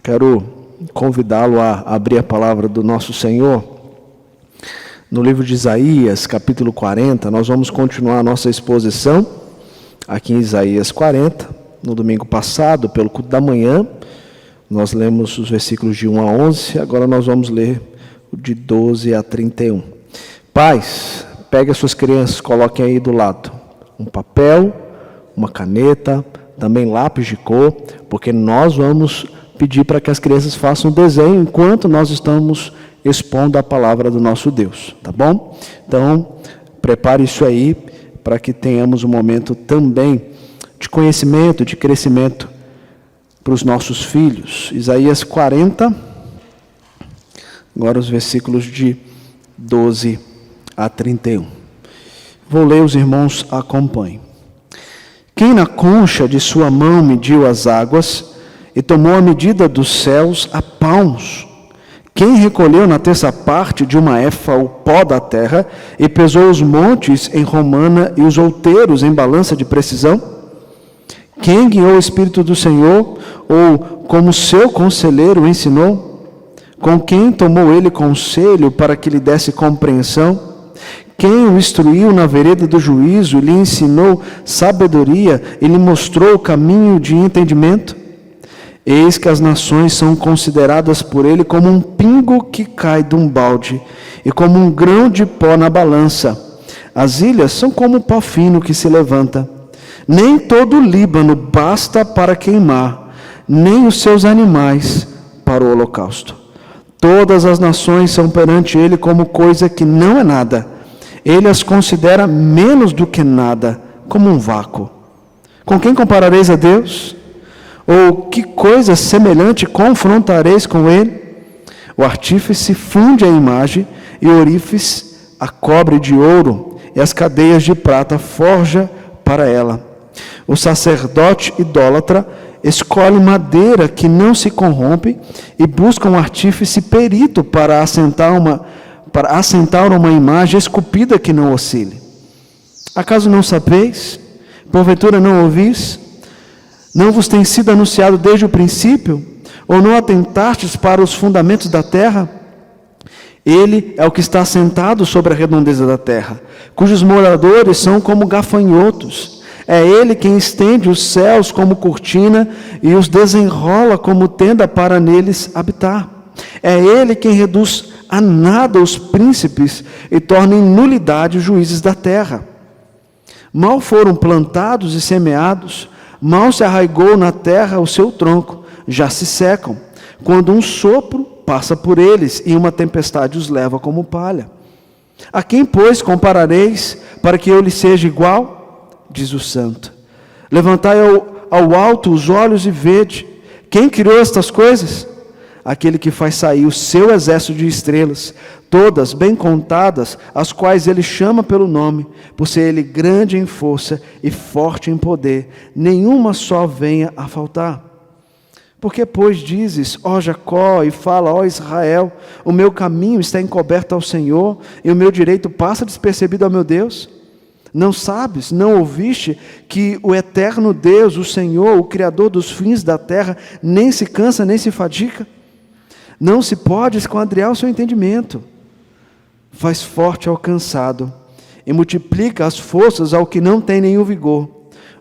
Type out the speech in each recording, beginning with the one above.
Quero convidá-lo a abrir a palavra do nosso Senhor no livro de Isaías, capítulo 40. Nós vamos continuar a nossa exposição aqui em Isaías 40. No domingo passado, pelo culto da manhã, nós lemos os versículos de 1 a 11. Agora nós vamos ler o de 12 a 31. Pais, pegue as suas crianças, coloquem aí do lado um papel, uma caneta, também lápis de cor, porque nós vamos pedir para que as crianças façam um desenho enquanto nós estamos expondo a palavra do nosso Deus, tá bom? Então, prepare isso aí para que tenhamos um momento também de conhecimento, de crescimento para os nossos filhos. Isaías 40, agora os versículos de 12 a 31. Vou ler, os irmãos acompanhem. Quem na concha de sua mão mediu as águas e tomou a medida dos céus a palmos? Quem recolheu na terça parte de uma efa o pó da terra e pesou os montes em romana e os outeiros em balança de precisão? Quem guiou o Espírito do Senhor, ou como seu conselheiro o ensinou? Com quem tomou ele conselho para que lhe desse compreensão? Quem o instruiu na vereda do juízo, lhe ensinou sabedoria e lhe mostrou o caminho de entendimento? Eis que as nações são consideradas por ele como um pingo que cai de um balde e como um grão de pó na balança. As ilhas são como o pó fino que se levanta. Nem todo o Líbano basta para queimar, nem os seus animais para o holocausto. Todas as nações são perante ele como coisa que não é nada. Ele as considera menos do que nada, como um vácuo. Com quem comparareis a Deus? Ou que coisa semelhante confrontareis com ele? O artífice funde a imagem, e o orífice a cobre de ouro, e as cadeias de prata forja para ela. O sacerdote idólatra escolhe madeira que não se corrompe e busca um artífice perito para assentar uma imagem esculpida que não oscile. Acaso não sabeis? Porventura não ouvis? Não vos tem sido anunciado desde o princípio? Ou não atentastes para os fundamentos da terra? Ele é o que está assentado sobre a redondeza da terra, cujos moradores são como gafanhotos. É ele quem estende os céus como cortina e os desenrola como tenda para neles habitar. É ele quem reduz a nada os príncipes e torna em nulidade os juízes da terra. Mal foram plantados e semeados, mal se arraigou na terra o seu tronco, já se secam, quando um sopro passa por eles e uma tempestade os leva como palha. A quem, pois, comparareis para que eu lhe seja igual? Diz o santo. Levantai ao alto os olhos e vede. Quem criou estas coisas? Aquele que faz sair o seu exército de estrelas, todas bem contadas, as quais ele chama pelo nome, por ser ele grande em força e forte em poder, nenhuma só venha a faltar. Porque, pois, dizes, ó Jacó, e fala, ó Israel, o meu caminho está encoberto ao Senhor, e o meu direito passa despercebido ao meu Deus? Não sabes, não ouviste, que o eterno Deus, o Senhor, o Criador dos fins da terra, nem se cansa, nem se fadiga? Não se pode esquadrinhar o seu entendimento. Faz forte ao cansado e multiplica as forças ao que não tem nenhum vigor.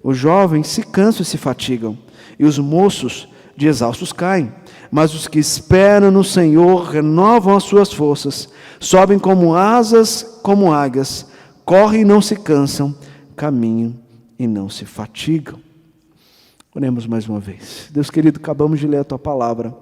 Os jovens se cansam e se fatigam, e os moços de exaustos caem. Mas os que esperam no Senhor renovam as suas forças, sobem como asas, como águias, correm e não se cansam, caminham e não se fatigam. Oremos mais uma vez. Deus querido, acabamos de ler a Tua palavra.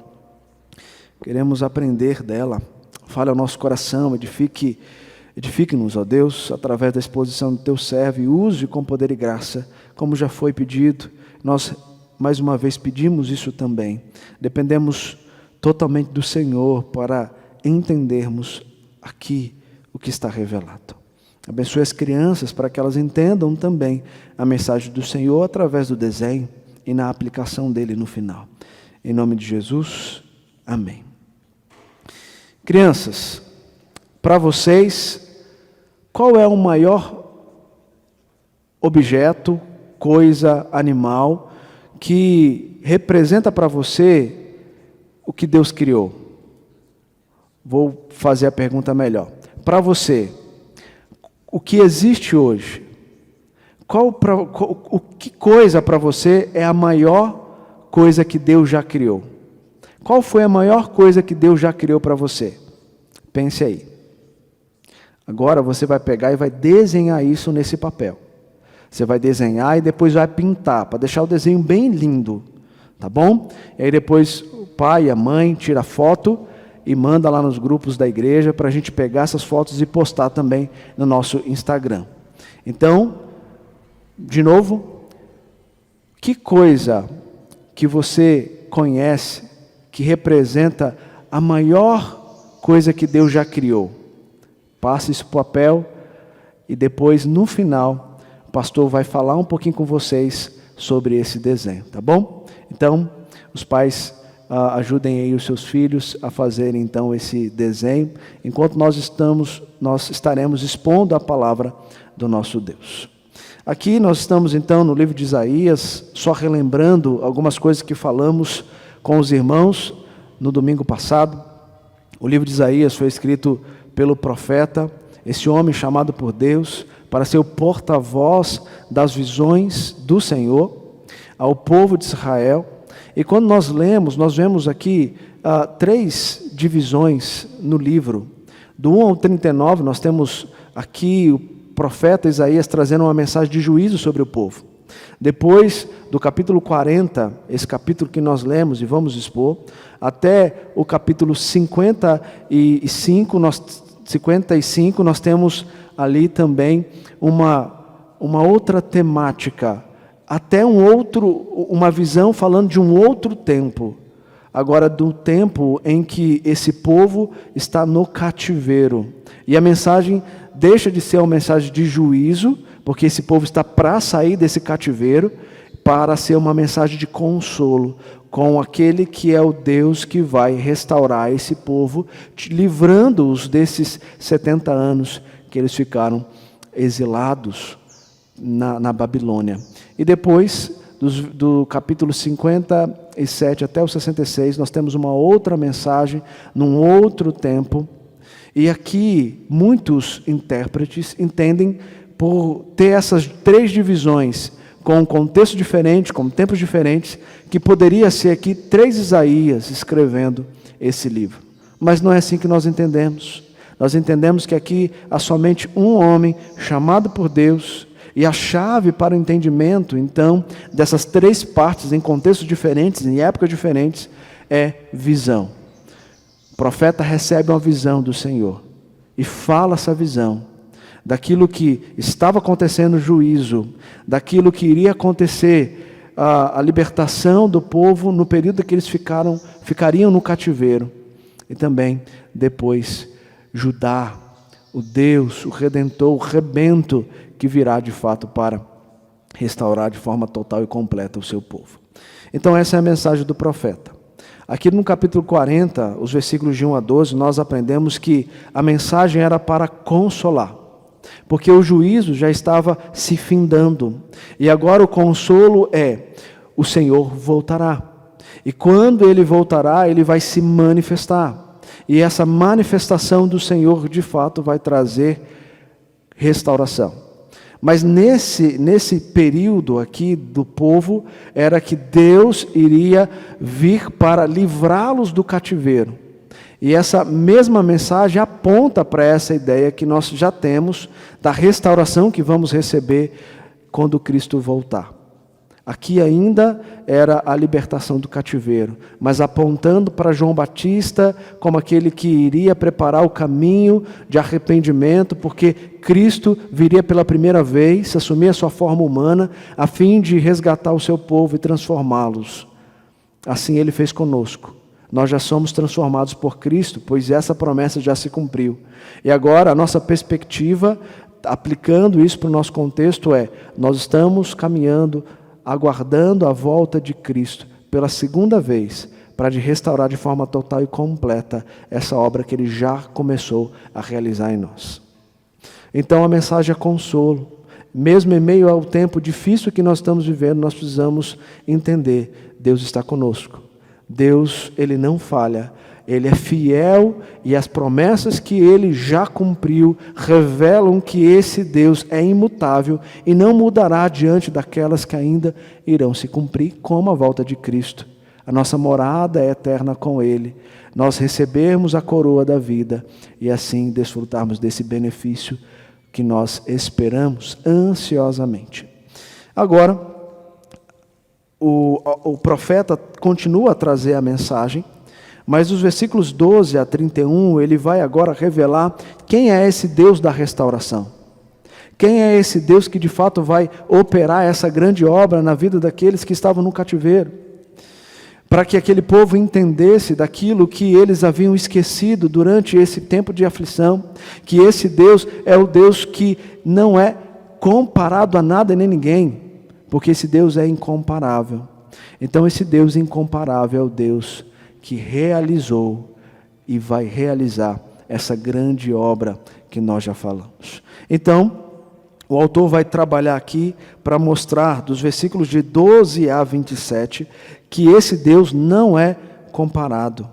Queremos aprender dela. Fale ao nosso coração, edifique-nos, ó Deus, através da exposição do Teu servo, e use com poder e graça, como já foi pedido. Nós, mais uma vez, pedimos isso também. Dependemos totalmente do Senhor para entendermos aqui o que está revelado. Abençoe as crianças para que elas entendam também a mensagem do Senhor através do desenho e na aplicação dele no final. Em nome de Jesus, amém. Crianças, para vocês, qual é o maior objeto, coisa, animal, que representa para você o que Deus criou? Vou fazer a pergunta melhor. Para você, o que existe hoje, que coisa para você é a maior coisa que Deus já criou? Qual foi a maior coisa que Deus já criou para você? Pense aí. Agora você vai pegar e vai desenhar isso nesse papel. Você vai desenhar e depois vai pintar, para deixar o desenho bem lindo, tá bom? E aí depois o pai e a mãe tira a foto e manda lá nos grupos da igreja para a gente pegar essas fotos e postar também no nosso Instagram. Então, de novo, que coisa que você conhece que representa a maior coisa que Deus já criou? Passe isso para o papel e depois, no final, o pastor vai falar um pouquinho com vocês sobre esse desenho, tá bom? Então, os pais ajudem aí os seus filhos a fazerem então esse desenho, enquanto nós estaremos expondo a palavra do nosso Deus. Aqui nós estamos então no livro de Isaías, só relembrando algumas coisas que falamos com os irmãos no domingo passado. O livro de Isaías foi escrito pelo profeta, esse homem chamado por Deus para ser o porta-voz das visões do Senhor ao povo de Israel. E quando nós lemos, nós vemos aqui 3 divisões no livro. Do 1 ao 39, nós temos aqui o profeta Isaías trazendo uma mensagem de juízo sobre o povo. Depois do capítulo 40, esse capítulo que nós lemos e vamos expor, até o capítulo 55, nós temos ali também uma outra temática, até uma visão falando de um outro tempo, agora do tempo em que esse povo está no cativeiro. E a mensagem deixa de ser uma mensagem de juízo, porque esse povo está para sair desse cativeiro, para ser uma mensagem de consolo, com aquele que é o Deus que vai restaurar esse povo, livrando-os desses 70 anos que eles ficaram exilados na Babilônia. E depois, do capítulo 57 até o 66, nós temos uma outra mensagem, num outro tempo. E aqui, muitos intérpretes entendem, por ter essas 3 divisões, com um contexto diferente, com tempos diferentes, que poderia ser aqui 3 Isaías escrevendo esse livro. Mas não é assim que nós entendemos. Nós entendemos que aqui há somente um homem chamado por Deus, e a chave para o entendimento, então, dessas 3 partes em contextos diferentes, em épocas diferentes, é visão. O profeta recebe uma visão do Senhor e fala essa visão daquilo que estava acontecendo, o juízo, daquilo que iria acontecer, a libertação do povo no período que eles ficariam no cativeiro, e também depois Judá, o Deus, o Redentor, o rebento que virá de fato para restaurar de forma total e completa o seu povo. Então essa é a mensagem do profeta. Aqui no capítulo 40, os versículos de 1 a 12, nós aprendemos que a mensagem era para consolar, porque o juízo já estava se findando, e agora o consolo o Senhor voltará, e quando Ele voltará, Ele vai se manifestar, e essa manifestação do Senhor de fato vai trazer restauração. Mas nesse período aqui do povo, era que Deus iria vir para livrá-los do cativeiro. E essa mesma mensagem aponta para essa ideia que nós já temos da restauração que vamos receber quando Cristo voltar. Aqui ainda era a libertação do cativeiro, mas apontando para João Batista como aquele que iria preparar o caminho de arrependimento, porque Cristo viria pela primeira vez, assumir a sua forma humana, a fim de resgatar o seu povo e transformá-los. Assim Ele fez conosco. Nós já somos transformados por Cristo, pois essa promessa já se cumpriu. E agora a nossa perspectiva, aplicando isso para o nosso contexto, nós estamos caminhando, aguardando a volta de Cristo pela segunda vez, para restaurar de forma total e completa essa obra que Ele já começou a realizar em nós. Então a mensagem é consolo. Mesmo em meio ao tempo difícil que nós estamos vivendo, nós precisamos entender: Deus está conosco. Deus, Ele não falha. Ele é fiel e as promessas que Ele já cumpriu revelam que esse Deus é imutável e não mudará diante daquelas que ainda irão se cumprir, como a volta de Cristo. A nossa morada é eterna com Ele. Nós recebermos a coroa da vida e assim desfrutarmos desse benefício que nós esperamos ansiosamente. Agora, o profeta continua a trazer a mensagem, mas dos versículos 12 a 31, ele vai agora revelar quem é esse Deus da restauração. Quem é esse Deus que de fato vai operar essa grande obra na vida daqueles que estavam no cativeiro? Para que aquele povo entendesse daquilo que eles haviam esquecido durante esse tempo de aflição, que esse Deus é o Deus que não é comparado a nada nem ninguém, porque esse Deus é incomparável. Então esse Deus incomparável é o Deus que realizou e vai realizar essa grande obra que nós já falamos. Então, o autor vai trabalhar aqui para mostrar, dos versículos de 12 a 27, que esse Deus não é comparado,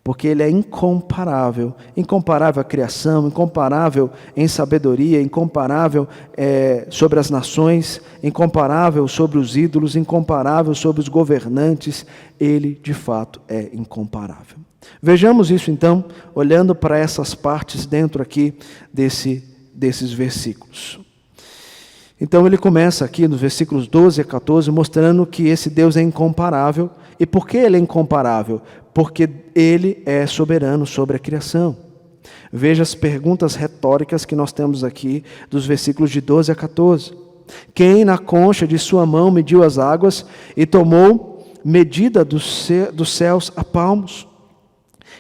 porque Ele é incomparável. Incomparável à criação, incomparável em sabedoria, incomparável sobre as nações, incomparável sobre os ídolos, incomparável sobre os governantes. Ele, de fato, é incomparável. Vejamos isso, então, olhando para essas partes dentro aqui desses versículos. Então ele começa aqui nos versículos 12 a 14, mostrando que esse Deus é incomparável. E por que Ele é incomparável? Porque Ele é soberano sobre a criação. Veja as perguntas retóricas que nós temos aqui, dos versículos de 12 a 14. Quem na concha de sua mão mediu as águas e tomou medida dos céus a palmos?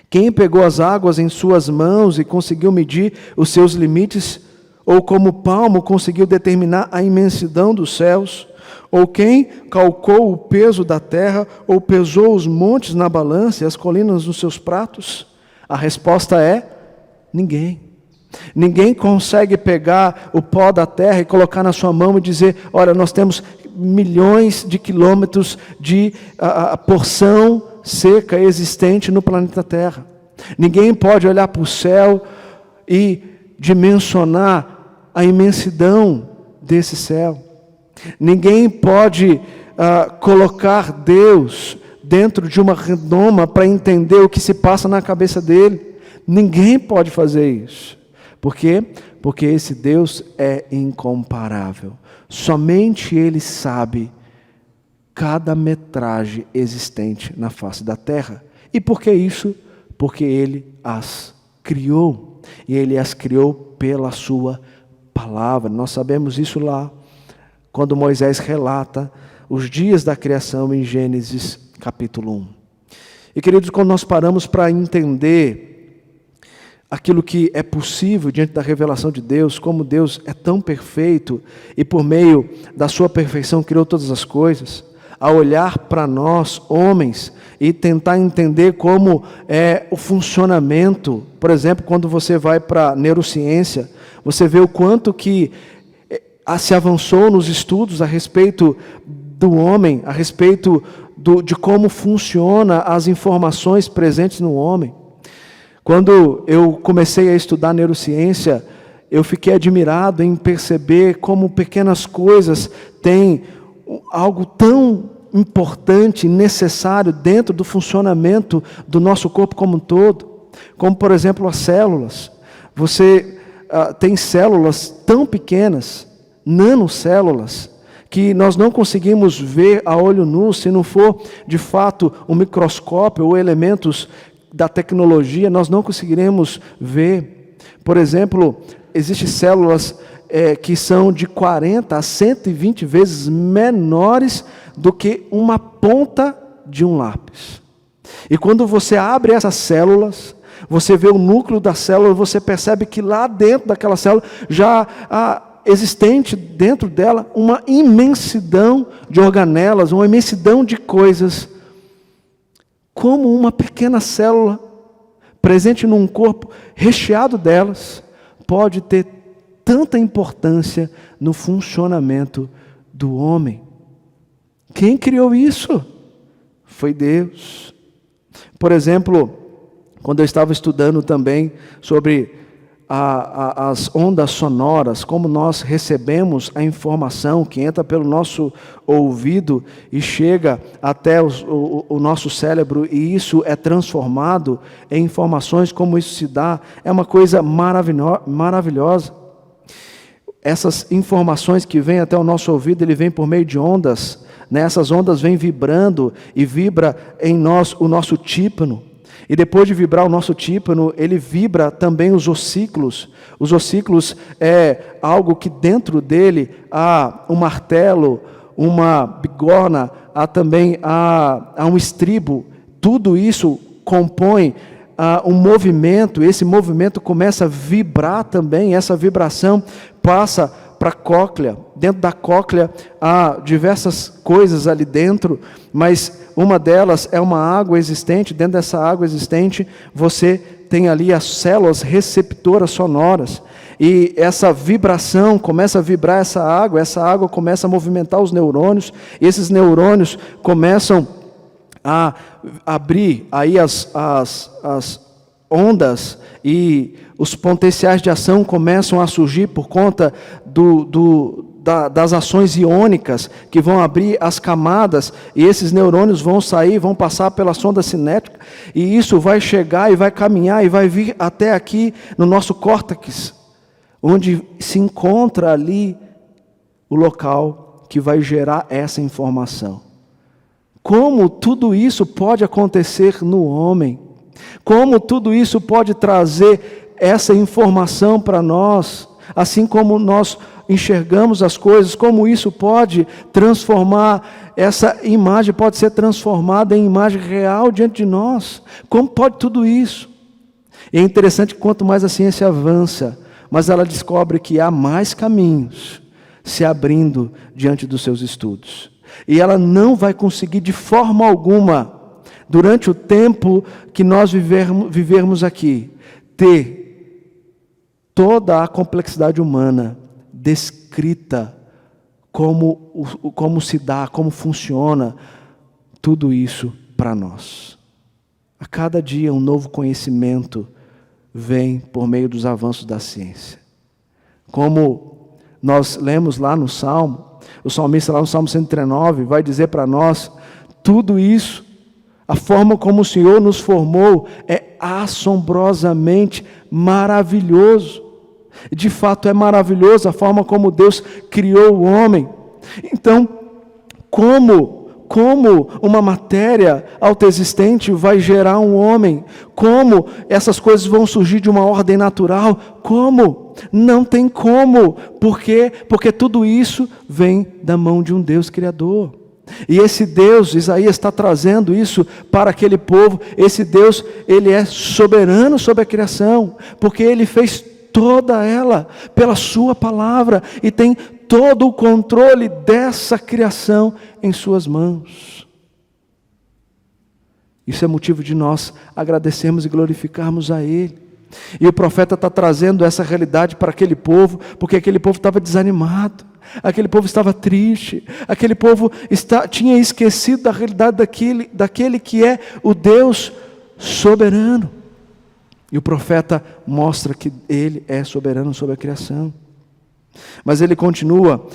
Quem pegou as águas em suas mãos e conseguiu medir os seus limites? Ou como palmo conseguiu determinar a imensidão dos céus? Ou quem calcou o peso da terra, ou pesou os montes na balança e as colinas nos seus pratos? A resposta é: ninguém. Ninguém consegue pegar o pó da terra e colocar na sua mão e dizer: olha, nós temos milhões de quilômetros de porção seca existente no planeta Terra. Ninguém pode olhar para o céu e dimensionar a imensidão desse céu. Ninguém pode colocar Deus dentro de uma redoma para entender o que se passa na cabeça dele. Ninguém pode fazer isso. Por quê? Porque esse Deus é incomparável. Somente Ele sabe cada metragem existente na face da terra. E por que isso? Porque Ele as criou. E Ele as criou pela sua palavra. Nós sabemos isso lá, quando Moisés relata os dias da criação em Gênesis capítulo 1. E queridos, quando nós paramos para entender aquilo que é possível diante da revelação de Deus, como Deus é tão perfeito e por meio da sua perfeição criou todas as coisas, a olhar para nós, homens, e tentar entender como é o funcionamento. Por exemplo, quando você vai para a neurociência, você vê o quanto que se avançou nos estudos a respeito do homem, a respeito de como funciona as informações presentes no homem. Quando eu comecei a estudar neurociência, eu fiquei admirado em perceber como pequenas coisas têm algo tão importante e necessário dentro do funcionamento do nosso corpo como um todo. Como, por exemplo, as células. Você tem células tão pequenas, nanocélulas, que nós não conseguimos ver a olho nu, se não for, de fato, um microscópio ou elementos da tecnologia, nós não conseguiremos ver. Por exemplo, existem células que são de 40 a 120 vezes menores do que uma ponta de um lápis. E quando você abre essas células, você vê o núcleo da célula, você percebe que lá dentro daquela célula já há existente dentro dela uma imensidão de organelas, uma imensidão de coisas. Como uma pequena célula presente num corpo recheado delas pode ter tanta importância no funcionamento do homem. Quem criou isso? Foi Deus. Por exemplo, quando eu estava estudando também sobre as ondas sonoras, como nós recebemos a informação que entra pelo nosso ouvido e chega até o nosso cérebro, e isso é transformado em informações, como isso se dá, é uma coisa maravilhosa. Essas informações que vêm até o nosso ouvido, ele vem por meio de ondas, né? Essas ondas vêm vibrando e vibra em nós o nosso tímpano. E depois de vibrar o nosso tímpano, ele vibra também os ossículos. Os ossículos é algo que dentro dele há um martelo, uma bigorna, há também um estribo. Tudo isso compõe um movimento. Esse movimento começa a vibrar também. Essa vibração passa para a cóclea. Dentro da cóclea há diversas coisas ali dentro, mas uma delas é uma água existente. Dentro dessa água existente, você tem ali as células receptoras sonoras. E essa vibração começa a vibrar essa água começa a movimentar os neurônios, e esses neurônios começam a abrir aí as ondas, e os potenciais de ação começam a surgir por conta das ações iônicas que vão abrir as camadas, e esses neurônios vão sair, vão passar pela sonda cinética, e isso vai chegar e vai caminhar e vai vir até aqui no nosso córtex, onde se encontra ali o local que vai gerar essa informação. Como tudo isso pode acontecer no homem? Como tudo isso pode trazer essa informação para nós? Assim como nós enxergamos as coisas, como isso pode transformar, essa imagem pode ser transformada em imagem real diante de nós? Como pode tudo isso? E é interessante que quanto mais a ciência avança, mas ela descobre que há mais caminhos se abrindo diante dos seus estudos. E ela não vai conseguir de forma alguma, durante o tempo que nós vivermos aqui, ter toda a complexidade humana descrita, como se dá, como funciona, tudo isso para nós. A cada dia um novo conhecimento vem por meio dos avanços da ciência. Como nós lemos lá no Salmo, o salmista lá no Salmo 139 vai dizer para nós, tudo isso, a forma como o Senhor nos formou é assombrosamente maravilhoso. De fato é maravilhoso a forma como Deus criou o homem. Então, como uma matéria autoexistente vai gerar um homem? Como essas coisas vão surgir de uma ordem natural? Como? Não tem como. Por quê? Porque tudo isso vem da mão de um Deus Criador. E esse Deus, Isaías está trazendo isso para aquele povo. Esse Deus, Ele é soberano sobre a criação, porque Ele fez toda ela pela sua palavra e tem todo o controle dessa criação em suas mãos. Isso é motivo de nós agradecermos e glorificarmos a Ele. E o profeta está trazendo essa realidade para aquele povo, porque aquele povo estava desanimado, aquele povo estava triste, aquele povo tinha esquecido da realidade daquele que é o Deus soberano. E o profeta mostra que Ele é soberano sobre a criação. Mas ele continua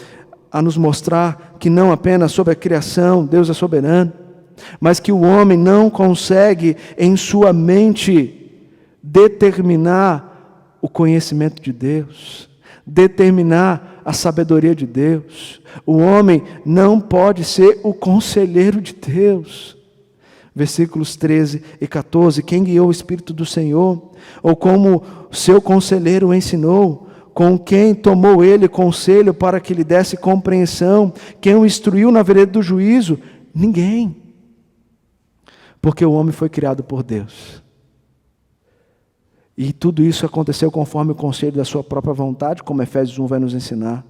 a nos mostrar que não apenas sobre a criação Deus é soberano, mas que o homem não consegue em sua mente determinar o conhecimento de Deus, determinar a sabedoria de Deus. O homem não pode ser o conselheiro de Deus. Versículos 13 e 14, quem guiou o Espírito do Senhor? Ou como seu conselheiro o ensinou? Com quem tomou ele conselho para que lhe desse compreensão? Quem o instruiu na vereda do juízo? Ninguém. Porque o homem foi criado por Deus. E tudo isso aconteceu conforme o conselho da sua própria vontade, como Efésios 1 vai nos ensinar.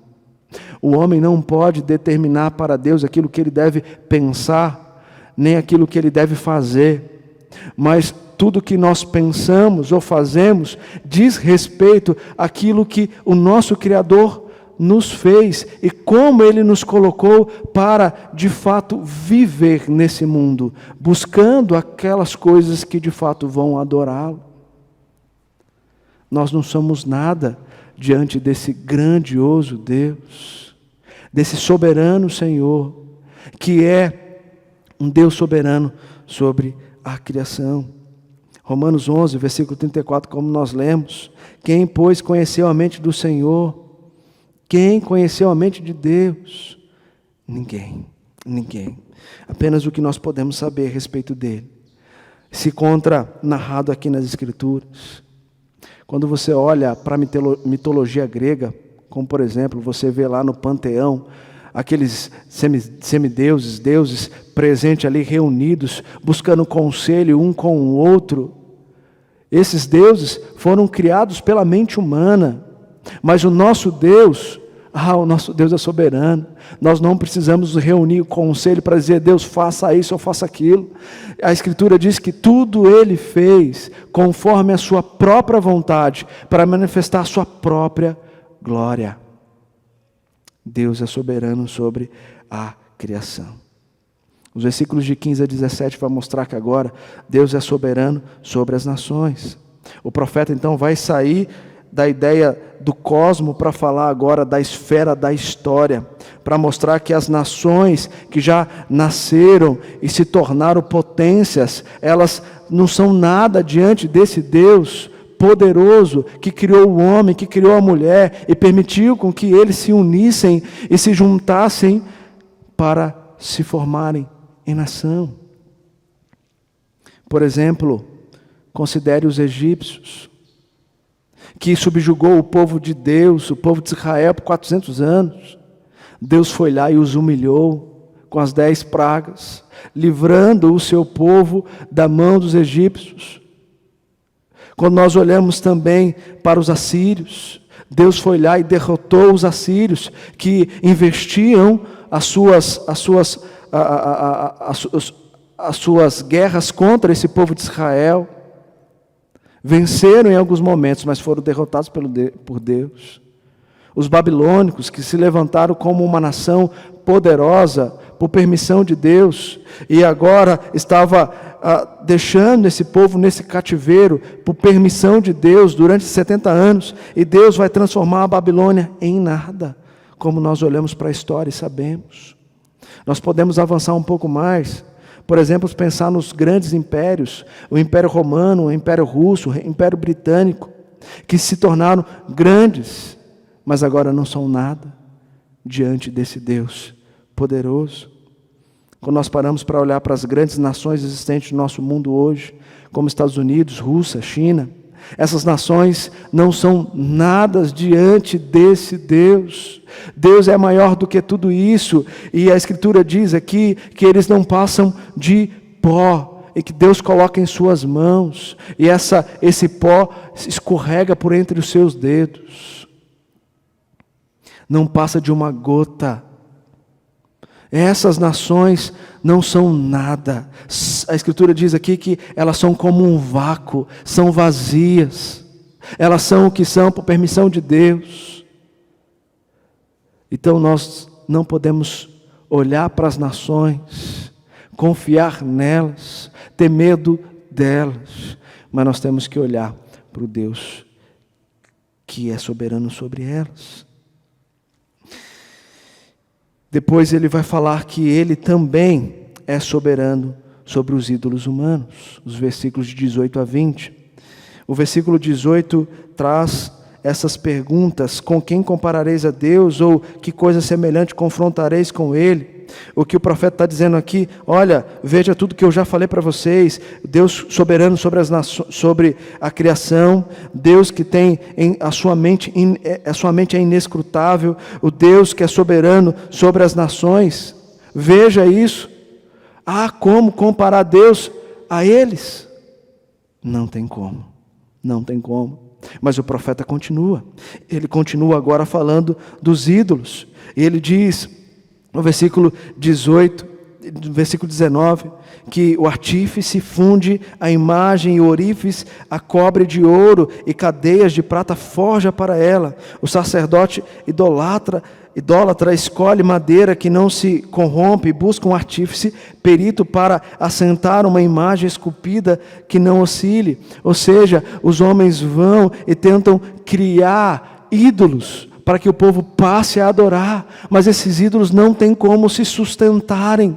O homem não pode determinar para Deus aquilo que ele deve pensar, nem aquilo que ele deve fazer. Mas tudo que nós pensamos ou fazemos diz respeito àquilo que o nosso Criador nos fez e como Ele nos colocou para, de fato, viver nesse mundo, buscando aquelas coisas que, de fato, vão adorá-lo. Nós não somos nada diante desse grandioso Deus, desse soberano Senhor, que é um Deus soberano sobre a criação. Romanos 11, versículo 34, como nós lemos: quem, pois, conheceu a mente do Senhor? Quem conheceu a mente de Deus? Ninguém. Apenas o que nós podemos saber a respeito dele se encontra narrado aqui nas Escrituras. Quando você olha para a mitologia grega, como por exemplo, você vê lá no panteão, aqueles semideuses, deuses presentes ali reunidos, buscando conselho um com o outro. Esses deuses foram criados pela mente humana, mas o nosso Deus é soberano. Nós não precisamos reunir o conselho para dizer: Deus, faça isso ou faça aquilo. A Escritura diz que tudo Ele fez conforme a sua própria vontade, para manifestar a sua própria glória. Deus é soberano sobre a criação. Os versículos de 15 a 17 vão mostrar que agora Deus é soberano sobre as nações. O profeta então vai sair da ideia do cosmo para falar agora da esfera da história, para mostrar que as nações que já nasceram e se tornaram potências, elas não são nada diante desse Deus poderoso que criou o homem, que criou a mulher e permitiu com que eles se unissem e se juntassem para se formarem em nação. Por exemplo, considere os egípcios, que subjugou o povo de Deus, o povo de Israel por 400 anos. Deus foi lá e os humilhou com as 10 pragas, livrando o seu povo da mão dos egípcios. Quando nós olhamos também para os assírios, Deus foi lá e derrotou os assírios, que investiam as suas guerras contra esse povo de Israel. Venceram em alguns momentos, mas foram derrotados por Deus. Os babilônicos, que se levantaram como uma nação poderosa por permissão de Deus, e agora estava deixando esse povo nesse cativeiro por permissão de Deus durante 70 anos, e Deus vai transformar a Babilônia em nada, como nós olhamos para a história e sabemos. Nós podemos avançar um pouco mais. Por exemplo, pensar nos grandes impérios, o Império Romano, o Império Russo, o Império Britânico, que se tornaram grandes, mas agora não são nada diante desse Deus poderoso. Quando nós paramos para olhar para as grandes nações existentes no nosso mundo hoje, como Estados Unidos, Rússia, China, essas nações não são nada diante desse Deus. Deus é maior do que tudo isso, e a Escritura diz aqui que eles não passam de pó, e que Deus coloca em suas mãos, e esse pó escorrega por entre os seus dedos. Não passa de uma gota. Essas nações não são nada. A Escritura diz aqui que elas são como um vácuo, são vazias. Elas são o que são por permissão de Deus. Então nós não podemos olhar para as nações, confiar nelas, ter medo delas, mas nós temos que olhar para o Deus que é soberano sobre elas. Depois ele vai falar que ele também é soberano sobre os ídolos humanos, os versículos de 18 a 20. O versículo 18 traz essas perguntas: com quem comparareis a Deus? Ou que coisa semelhante confrontareis com Ele? O que o profeta está dizendo aqui: olha, veja tudo que eu já falei para vocês. Deus soberano sobre as nações, sobre a criação, Deus que tem a sua mente é inescrutável, o Deus que é soberano sobre as nações. Veja isso. Há como comparar Deus a eles? Não tem como, não tem como. Mas o profeta continua, ele continua agora falando dos ídolos, e ele diz, no versículo 18, versículo 19, que o artífice funde a imagem e o orífice a cobre de ouro e cadeias de prata forja para ela. O sacerdote idólatra escolhe madeira que não se corrompe e busca um artífice perito para assentar uma imagem esculpida que não oscile. Ou seja, os homens vão e tentam criar ídolos para que o povo passe a adorar, mas esses ídolos não têm como se sustentarem,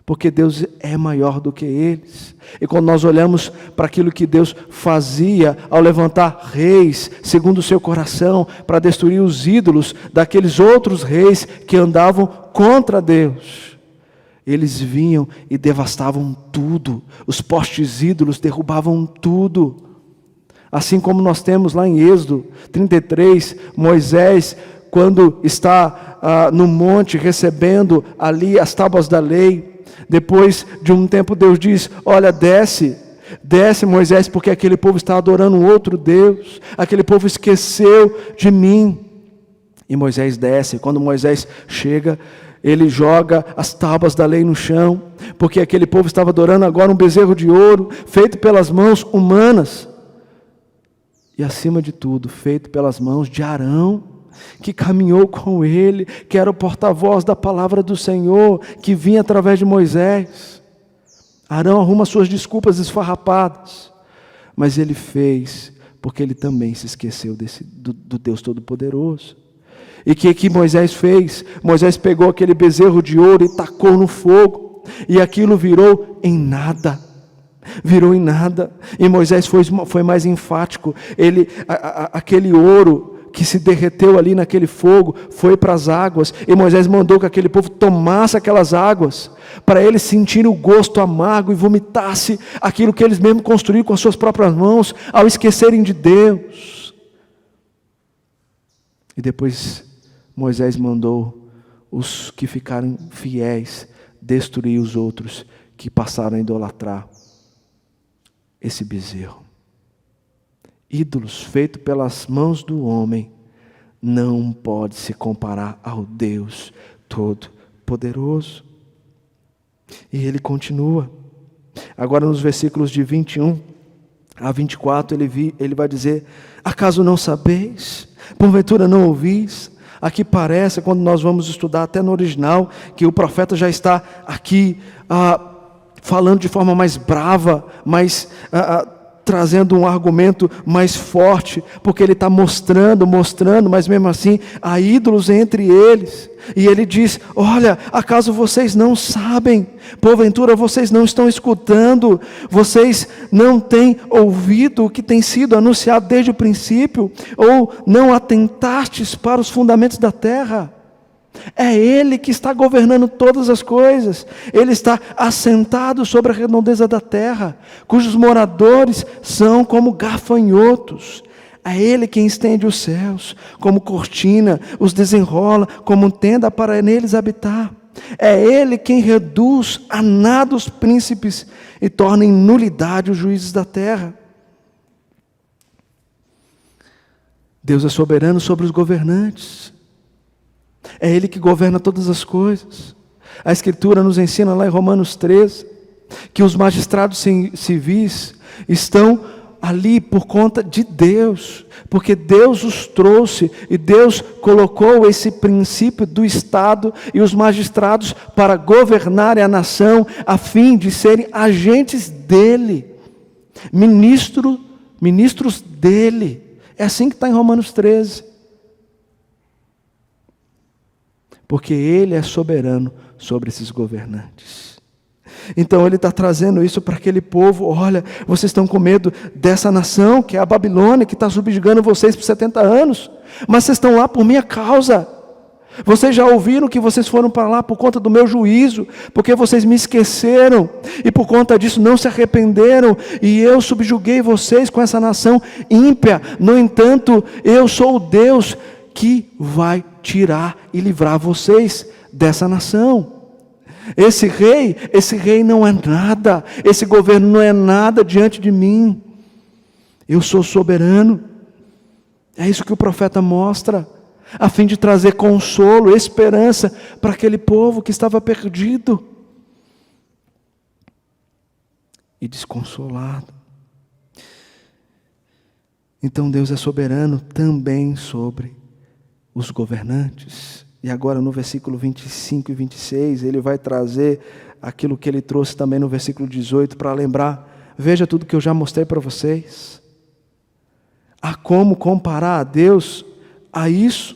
porque Deus é maior do que eles. E quando nós olhamos para aquilo que Deus fazia ao levantar reis segundo o seu coração para destruir os ídolos daqueles outros reis que andavam contra Deus, eles vinham e devastavam tudo, os postes ídolos derrubavam tudo. Assim como nós temos lá em Êxodo 33, Moisés, quando está no monte recebendo ali as tábuas da lei, depois de um tempo Deus diz: olha, desce Moisés, porque aquele povo está adorando um outro Deus, aquele povo esqueceu de mim. E Moisés desce. Quando Moisés chega, ele joga as tábuas da lei no chão, porque aquele povo estava adorando agora um bezerro de ouro, feito pelas mãos humanas, e acima de tudo, feito pelas mãos de Arão, que caminhou com ele, que era o porta-voz da palavra do Senhor, que vinha através de Moisés. Arão arruma suas desculpas esfarrapadas, mas ele fez, porque ele também se esqueceu do Deus Todo-Poderoso. E o que Moisés fez? Moisés pegou aquele bezerro de ouro e tacou no fogo, e aquilo virou em nada. E Moisés foi mais enfático. Aquele ouro que se derreteu ali naquele fogo foi para as águas, e Moisés mandou que aquele povo tomasse aquelas águas, para eles sentirem o gosto amargo e vomitasse aquilo que eles mesmos construíram com as suas próprias mãos, ao esquecerem de Deus. E depois Moisés mandou os que ficaram fiéis destruir os outros que passaram a idolatrar esse bezerro. Ídolos feitos pelas mãos do homem não pode se comparar ao Deus Todo-Poderoso. E ele continua. Agora nos versículos de 21 a 24 ele vai dizer: acaso não sabeis? Porventura não ouvis? Aqui parece, quando nós vamos estudar até no original, que o profeta já está aqui falando de forma mais brava, trazendo um argumento mais forte, porque ele está mostrando, mas mesmo assim há ídolos entre eles. E ele diz: olha, acaso vocês não sabem? Porventura vocês não estão escutando? Vocês não têm ouvido o que tem sido anunciado desde o princípio? Ou não atentastes para os fundamentos da terra? É Ele que está governando todas as coisas. Ele está assentado sobre a redondeza da terra, cujos moradores são como gafanhotos. É Ele quem estende os céus como cortina, os desenrola como tenda para neles habitar. É Ele quem reduz a nada os príncipes e torna em nulidade os juízes da terra. Deus é soberano sobre os governantes. É Ele que governa todas as coisas. A Escritura nos ensina lá em Romanos 13, que os magistrados civis estão ali por conta de Deus, porque Deus os trouxe, e Deus colocou esse princípio do Estado e os magistrados para governarem a nação, a fim de serem agentes dEle, ministros dEle. É assim que está em Romanos 13. Porque Ele é soberano sobre esses governantes. Então Ele está trazendo isso para aquele povo: olha, vocês estão com medo dessa nação, que é a Babilônia, que está subjugando vocês por 70 anos, mas vocês estão lá por minha causa. Vocês já ouviram que vocês foram para lá por conta do meu juízo, porque vocês me esqueceram, e por conta disso não se arrependeram, e eu subjuguei vocês com essa nação ímpia. No entanto, eu sou o Deus que vai tirar e livrar vocês dessa nação. Esse rei não é nada, esse governo não é nada diante de mim. Eu sou soberano. É isso que o profeta mostra. a fim de trazer consolo, esperança para aquele povo que estava perdido e desconsolado. Então Deus é soberano também sobre os governantes. E agora no versículo 25 e 26, ele vai trazer aquilo que ele trouxe também no versículo 18 para lembrar. Veja tudo que eu já mostrei para vocês. Há como comparar a Deus a isso?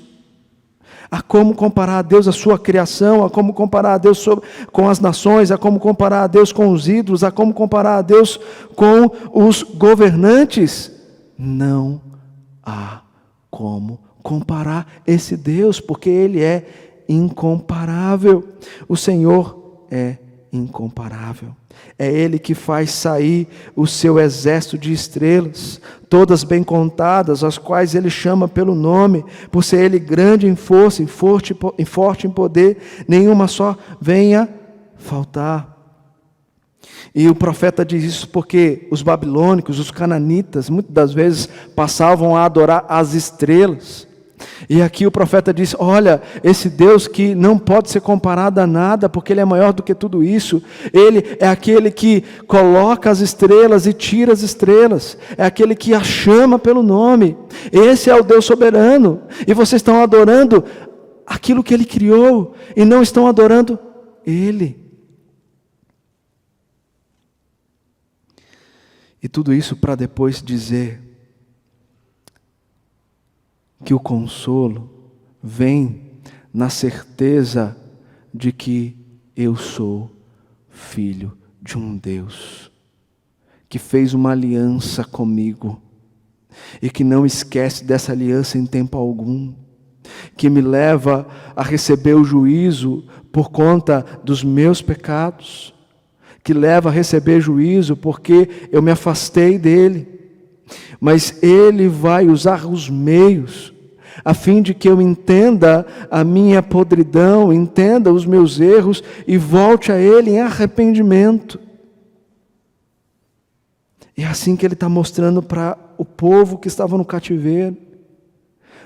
Há como comparar a Deus a sua criação? Há como comparar a Deus com as nações? Há como comparar a Deus com os ídolos? Há como comparar a Deus com os governantes? Não há como comparar esse Deus, porque Ele é incomparável. O Senhor é incomparável. É Ele que faz sair o seu exército de estrelas, todas bem contadas, as quais Ele chama pelo nome, por ser Ele grande em força e forte em poder, nenhuma só venha faltar. E o profeta diz isso porque os babilônicos, os cananitas, muitas das vezes passavam a adorar as estrelas. E aqui o profeta diz, olha, esse Deus que não pode ser comparado a nada, porque Ele é maior do que tudo isso. Ele é aquele que coloca as estrelas e tira as estrelas. É aquele que a chama pelo nome. Esse é o Deus soberano. E vocês estão adorando aquilo que Ele criou, e não estão adorando Ele. E tudo isso para depois dizer que o consolo vem na certeza de que eu sou filho de um Deus que fez uma aliança comigo e que não esquece dessa aliança em tempo algum, que me leva a receber o juízo por conta dos meus pecados, que leva a receber juízo porque eu me afastei dele, mas Ele vai usar os meios a fim de que eu entenda a minha podridão, entenda os meus erros e volte a Ele em arrependimento. E é assim que Ele está mostrando para o povo que estava no cativeiro.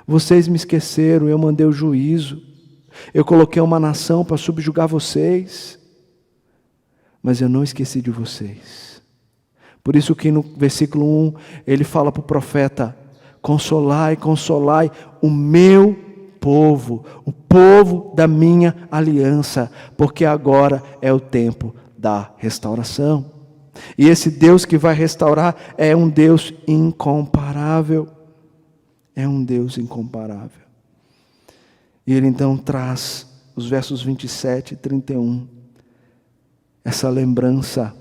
Vocês me esqueceram, eu mandei o juízo, eu coloquei uma nação para subjugar vocês, mas eu não esqueci de vocês. Por isso que no versículo 1, ele fala para o profeta, consolai, consolai o meu povo, o povo da minha aliança, porque agora é o tempo da restauração. E esse Deus que vai restaurar é um Deus incomparável. É um Deus incomparável. E ele então traz os versos 27 e 31, essa lembrança,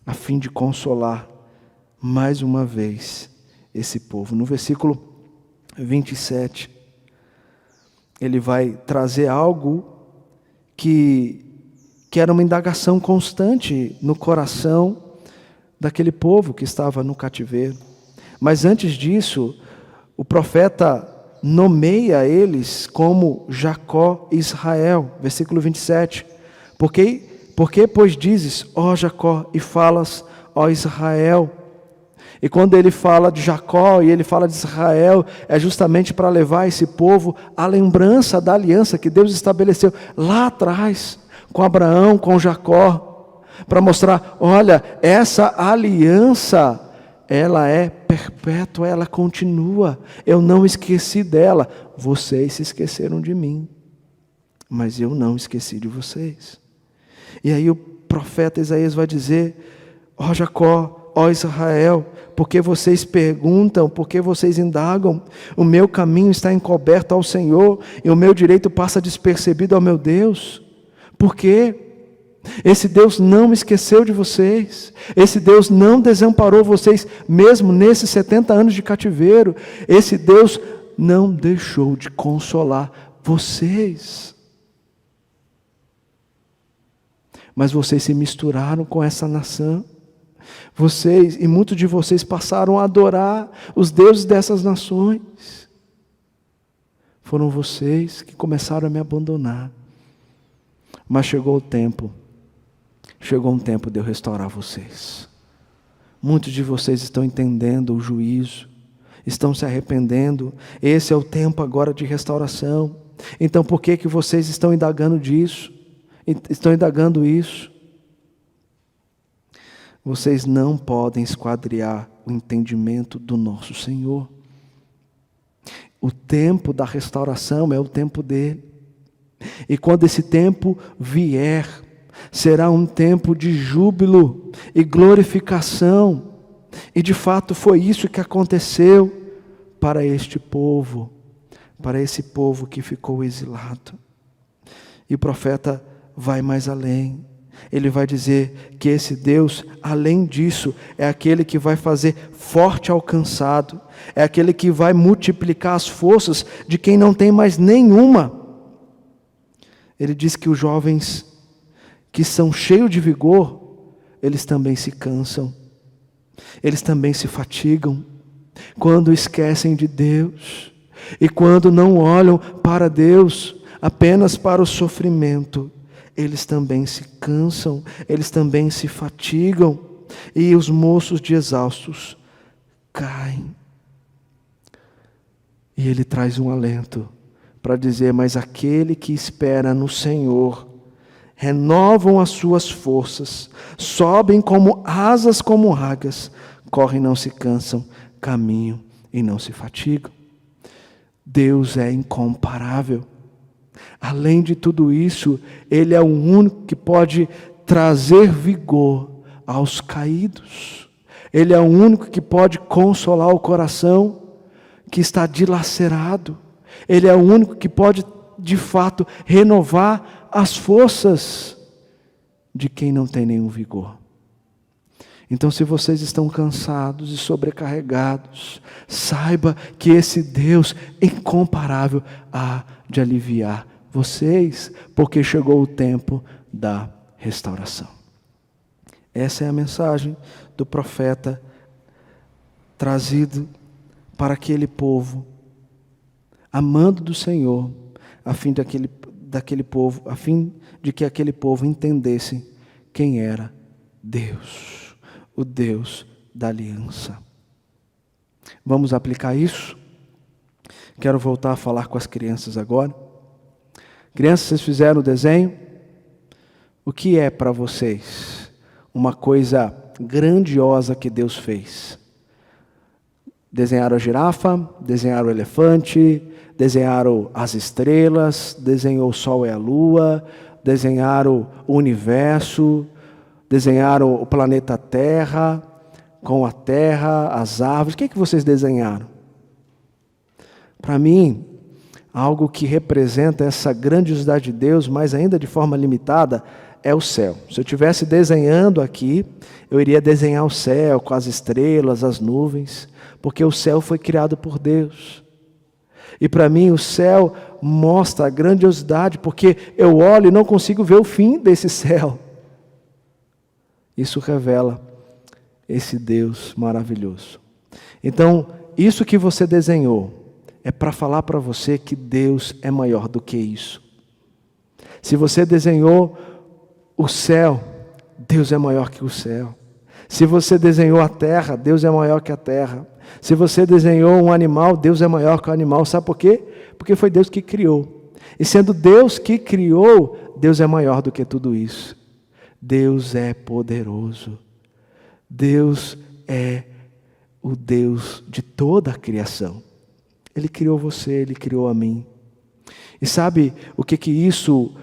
a fim de consolar mais uma vez esse povo. No versículo 27, ele vai trazer algo que era uma indagação constante no coração daquele povo que estava no cativeiro. Mas antes disso, o profeta nomeia eles como Jacó e Israel. Versículo 27. Porque, pois, dizes, ó Jacó, e falas, ó Israel. E quando ele fala de Jacó e ele fala de Israel, é justamente para levar esse povo à lembrança da aliança que Deus estabeleceu lá atrás, com Abraão, com Jacó, para mostrar, olha, essa aliança, ela é perpétua, ela continua, eu não esqueci dela, vocês se esqueceram de mim, mas eu não esqueci de vocês. E aí o profeta Isaías vai dizer, ó Jacó, ó Israel, porque vocês perguntam, porque vocês indagam, o meu caminho está encoberto ao Senhor, e o meu direito passa despercebido ao meu Deus. Por quê? Esse Deus não esqueceu de vocês, esse Deus não desamparou vocês, mesmo nesses 70 anos de cativeiro, esse Deus não deixou de consolar vocês. Mas vocês se misturaram com essa nação, vocês, e muitos de vocês passaram a adorar os deuses dessas nações. Foram vocês que começaram a me abandonar. Mas chegou um tempo de eu restaurar vocês. Muitos de vocês estão entendendo o juízo, estão se arrependendo. Esse é o tempo agora de restauração. Então por que vocês estão indagando disso? Estão indagando isso? Vocês não podem esquadriar o entendimento do nosso Senhor. O tempo da restauração é o tempo dele. E quando esse tempo vier, será um tempo de júbilo e glorificação. E de fato foi isso que aconteceu para este povo, para esse povo que ficou exilado. E o profeta vai mais além. Ele vai dizer que esse Deus, além disso, é aquele que vai fazer forte ao cansado, é aquele que vai multiplicar as forças de quem não tem mais nenhuma. Ele diz que os jovens que são cheios de vigor, eles também se cansam, eles também se fatigam, quando esquecem de Deus, e quando não olham para Deus, apenas para o sofrimento, eles também se cansam, eles também se fatigam, e os moços de exaustos caem. E ele traz um alento para dizer: mas aquele que espera no Senhor, renovam as suas forças, sobem como asas como águias, correm e não se cansam, caminham e não se fatigam. Deus é incomparável. Além de tudo isso, Ele é o único que pode trazer vigor aos caídos. Ele é o único que pode consolar o coração que está dilacerado. Ele é o único que pode, de fato, renovar as forças de quem não tem nenhum vigor. Então, se vocês estão cansados e sobrecarregados, saiba que esse Deus incomparável há de aliviar vocês, porque chegou o tempo da restauração. Essa é a mensagem do profeta trazido para aquele povo, amando do Senhor, a fim de que aquele povo entendesse quem era Deus, o Deus da aliança. Vamos aplicar isso? Quero voltar a falar com as crianças agora. Crianças, vocês fizeram o desenho? O que é para vocês uma coisa grandiosa que Deus fez? Desenharam a girafa, desenharam o elefante, desenharam as estrelas, desenhou o sol e a lua, desenharam o universo, desenharam o planeta Terra, com a terra, as árvores. O que vocês desenharam? Para mim, algo que representa essa grandiosidade de Deus, mas ainda de forma limitada, é o céu. Se eu estivesse desenhando aqui, eu iria desenhar o céu com as estrelas, as nuvens, porque o céu foi criado por Deus. E para mim o céu mostra a grandiosidade, porque eu olho e não consigo ver o fim desse céu. Isso revela esse Deus maravilhoso. Então, isso que você desenhou é para falar para você que Deus é maior do que isso. Se você desenhou o céu, Deus é maior que o céu. Se você desenhou a terra, Deus é maior que a terra. Se você desenhou um animal, Deus é maior que o animal. Sabe por quê? Porque foi Deus que criou. E sendo Deus que criou, Deus é maior do que tudo isso. Deus é poderoso. Deus é o Deus de toda a criação. Ele criou você, Ele criou a mim. E sabe o que isso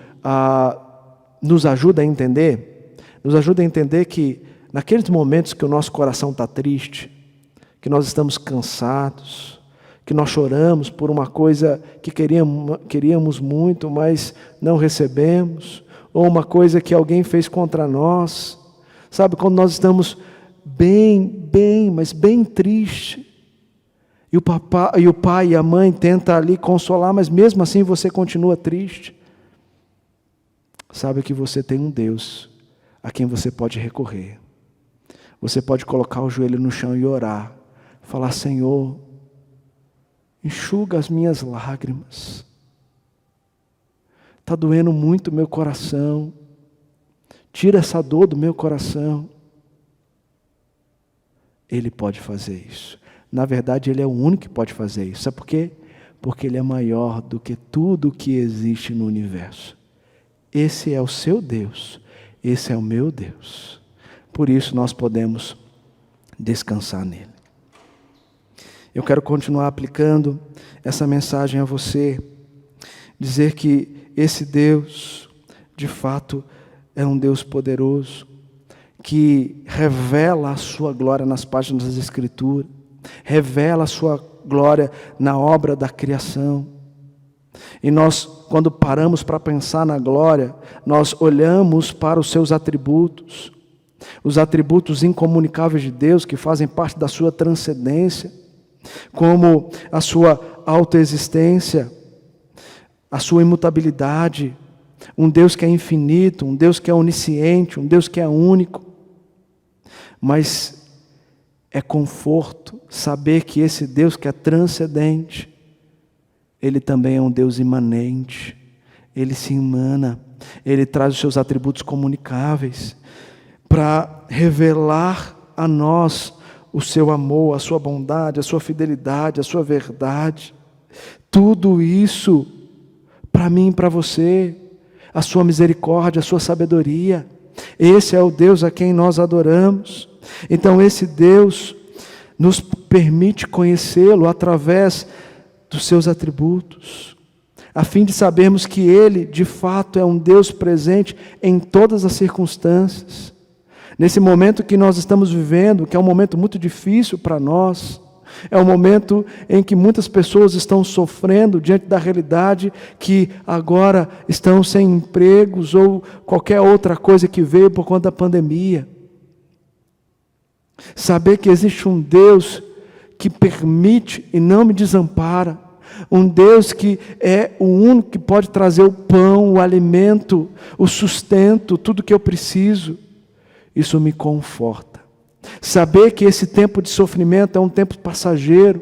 nos ajuda a entender? Nos ajuda a entender que naqueles momentos que o nosso coração está triste, que nós estamos cansados, que nós choramos por uma coisa que queríamos muito, mas não recebemos, ou uma coisa que alguém fez contra nós, sabe, quando nós estamos mas bem triste, e o pai e a mãe tentam ali consolar, mas mesmo assim você continua triste, sabe que você tem um Deus a quem você pode recorrer. Você pode colocar o joelho no chão e orar, falar: Senhor, enxuga as minhas lágrimas, está doendo muito o meu coração, tira essa dor do meu coração. Ele pode fazer isso. Na verdade, Ele é o único que pode fazer isso. Sabe por quê? Porque Ele é maior do que tudo que existe no universo. Esse é o seu Deus, esse é o meu Deus. Por isso nós podemos descansar nele. Eu quero continuar aplicando essa mensagem a você, dizer que esse Deus, de fato, é um Deus poderoso, que revela a sua glória nas páginas das Escrituras, revela a sua glória na obra da criação. E nós, quando paramos para pensar na glória, nós olhamos para os seus atributos, os atributos incomunicáveis de Deus, que fazem parte da sua transcendência, como a sua autoexistência, a sua imutabilidade, um Deus que é infinito, um Deus que é onisciente, um Deus que é único. Mas é conforto saber que esse Deus que é transcendente, Ele também é um Deus imanente, Ele se emana, Ele traz os seus atributos comunicáveis para revelar a nós o seu amor, a sua bondade, a sua fidelidade, a sua verdade. Tudo isso para mim e para você, a sua misericórdia, a sua sabedoria. Esse é o Deus a quem nós adoramos. Então esse Deus nos permite conhecê-lo através dos seus atributos, a fim de sabermos que Ele, de fato, é um Deus presente em todas as circunstâncias. Nesse momento que nós estamos vivendo, que é um momento muito difícil para nós, é um momento em que muitas pessoas estão sofrendo diante da realidade que agora estão sem empregos ou qualquer outra coisa que veio por conta da pandemia. Saber que existe um Deus que permite e não me desampara, um Deus que é o único que pode trazer o pão, o alimento, o sustento, tudo que eu preciso, isso me conforta. Saber que esse tempo de sofrimento é um tempo passageiro,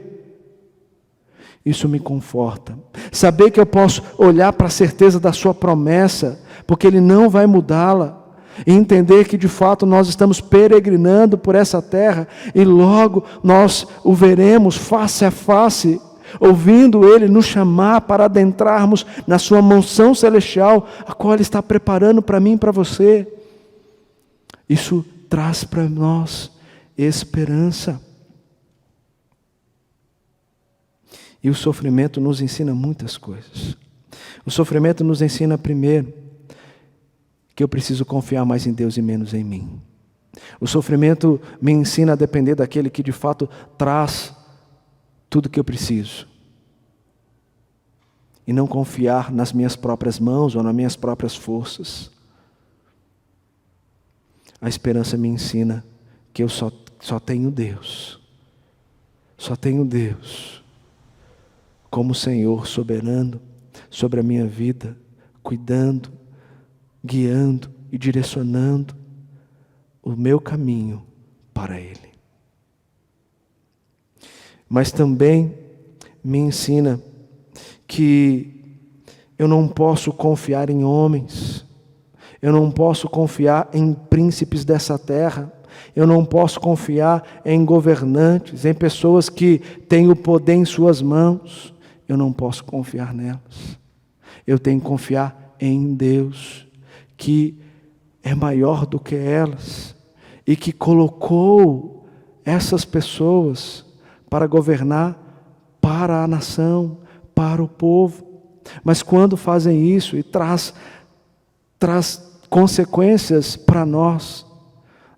isso me conforta. Saber que eu posso olhar para a certeza da sua promessa, porque Ele não vai mudá-la, e entender que de fato nós estamos peregrinando por essa terra, e logo nós o veremos face a face, ouvindo Ele nos chamar para adentrarmos na sua mansão celestial, a qual Ele está preparando para mim e para você. Isso traz para nós esperança. E o sofrimento nos ensina muitas coisas. O sofrimento nos ensina, primeiro, que eu preciso confiar mais em Deus e menos em mim. O sofrimento me ensina a depender daquele que de fato traz tudo que eu preciso. E não confiar nas minhas próprias mãos ou nas minhas próprias forças. A esperança me ensina que eu só tenho Deus. Só tenho Deus como Senhor soberano sobre a minha vida, cuidando, guiando e direcionando o meu caminho para Ele. Mas também me ensina que eu não posso confiar em homens, eu não posso confiar em príncipes dessa terra, eu não posso confiar em governantes, em pessoas que têm o poder em suas mãos, eu não posso confiar nelas. Eu tenho que confiar em Deus, que é maior do que elas, e que colocou essas pessoas para governar para a nação, para o povo. Mas quando fazem isso e traz consequências para nós,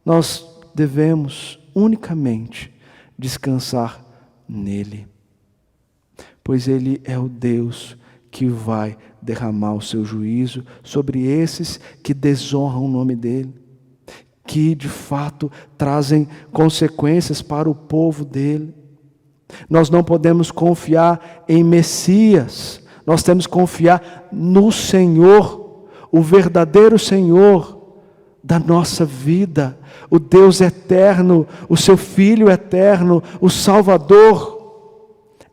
nós devemos unicamente descansar nele, pois Ele é o Deus que vai derramar o seu juízo sobre esses que desonram o nome dEle, que de fato trazem consequências para o povo dEle. Nós não podemos confiar em Messias, nós temos que confiar no Senhor, o verdadeiro Senhor da nossa vida, o Deus eterno, o seu Filho eterno, o Salvador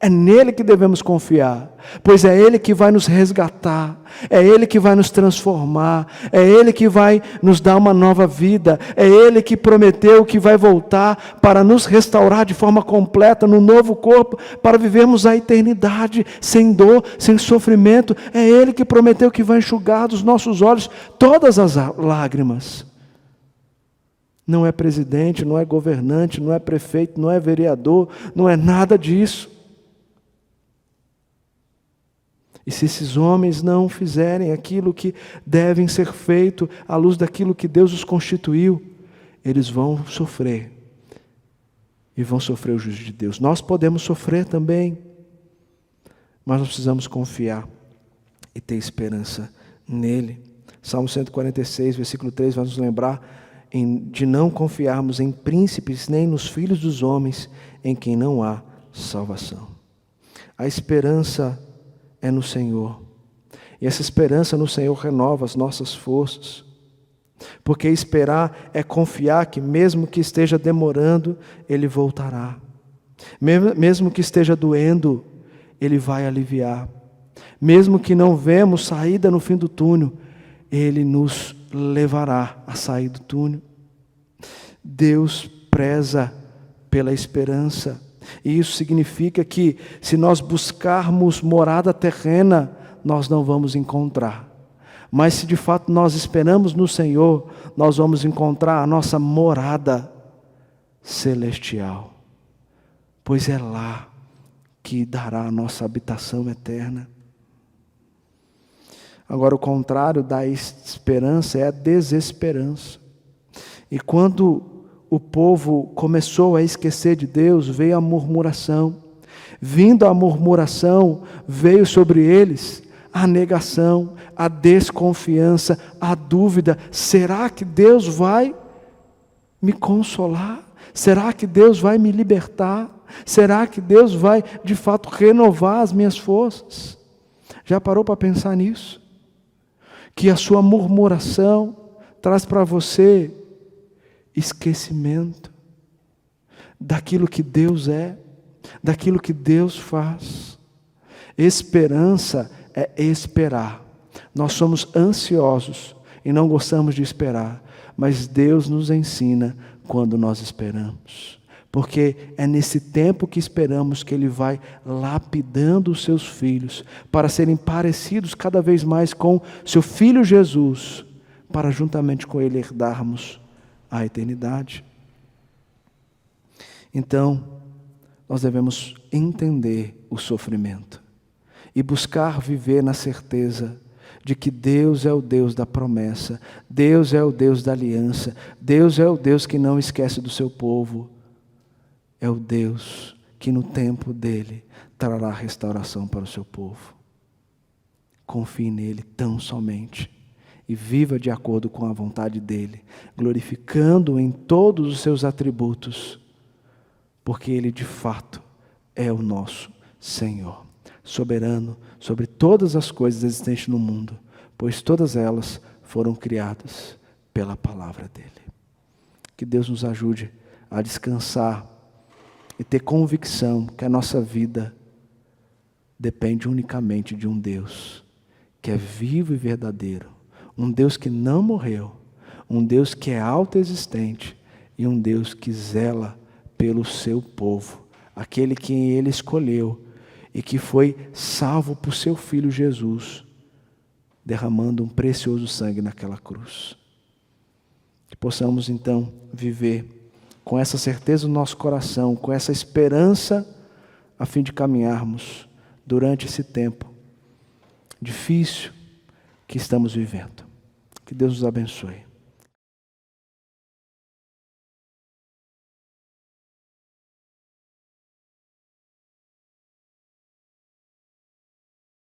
É nele que devemos confiar, pois é ele que vai nos resgatar, é ele que vai nos transformar, é ele que vai nos dar uma nova vida, é ele que prometeu que vai voltar para nos restaurar de forma completa no novo corpo, para vivermos a eternidade sem dor, sem sofrimento. É ele que prometeu que vai enxugar dos nossos olhos todas as lágrimas. Não é presidente, não é governante, não é prefeito, não é vereador, não é nada disso. E se esses homens não fizerem aquilo que devem ser feito à luz daquilo que Deus os constituiu, eles vão sofrer. E vão sofrer o juízo de Deus. Nós podemos sofrer também, mas nós precisamos confiar e ter esperança nele. Salmo 146, versículo 3, vai nos lembrar de não confiarmos em príncipes, nem nos filhos dos homens, em quem não há salvação. A esperança é no Senhor. E essa esperança no Senhor renova as nossas forças. Porque esperar é confiar que mesmo que esteja demorando, Ele voltará. Mesmo que esteja doendo, Ele vai aliviar. Mesmo que não vemos saída no fim do túnel, Ele nos levará a sair do túnel. Deus preza pela esperança. E isso significa que, se nós buscarmos morada terrena, nós não vamos encontrar. Mas se de fato nós esperamos no Senhor, nós vamos encontrar a nossa morada celestial. Pois é lá que dará a nossa habitação eterna. Agora, o contrário da esperança é a desesperança. E quando o povo começou a esquecer de Deus, veio a murmuração. Vindo a murmuração, veio sobre eles a negação, a desconfiança, a dúvida. Será que Deus vai me consolar? Será que Deus vai me libertar? Será que Deus vai, de fato, renovar as minhas forças? Já parou para pensar nisso? Que a sua murmuração traz para você esquecimento daquilo que Deus é, daquilo que Deus faz. Esperança é esperar. Nós somos ansiosos e não gostamos de esperar, mas Deus nos ensina quando nós esperamos. Porque é nesse tempo que esperamos que Ele vai lapidando os seus filhos para serem parecidos cada vez mais com seu Filho Jesus, para juntamente com Ele herdarmos a eternidade. Então, nós devemos entender o sofrimento e buscar viver na certeza de que Deus é o Deus da promessa, Deus é o Deus da aliança, Deus é o Deus que não esquece do seu povo, é o Deus que no tempo dele trará restauração para o seu povo. Confie nele tão somente e viva de acordo com a vontade dele, glorificando-o em todos os seus atributos, porque ele de fato é o nosso Senhor, soberano sobre todas as coisas existentes no mundo, pois todas elas foram criadas pela palavra dele. Que Deus nos ajude a descansar e ter convicção que a nossa vida depende unicamente de um Deus que é vivo e verdadeiro, um Deus que não morreu, um Deus que é autoexistente e um Deus que zela pelo seu povo, aquele que Ele escolheu e que foi salvo por seu Filho Jesus, derramando um precioso sangue naquela cruz. Que possamos então viver com essa certeza no nosso coração, com essa esperança, a fim de caminharmos durante esse tempo difícil que estamos vivendo. Que Deus nos abençoe.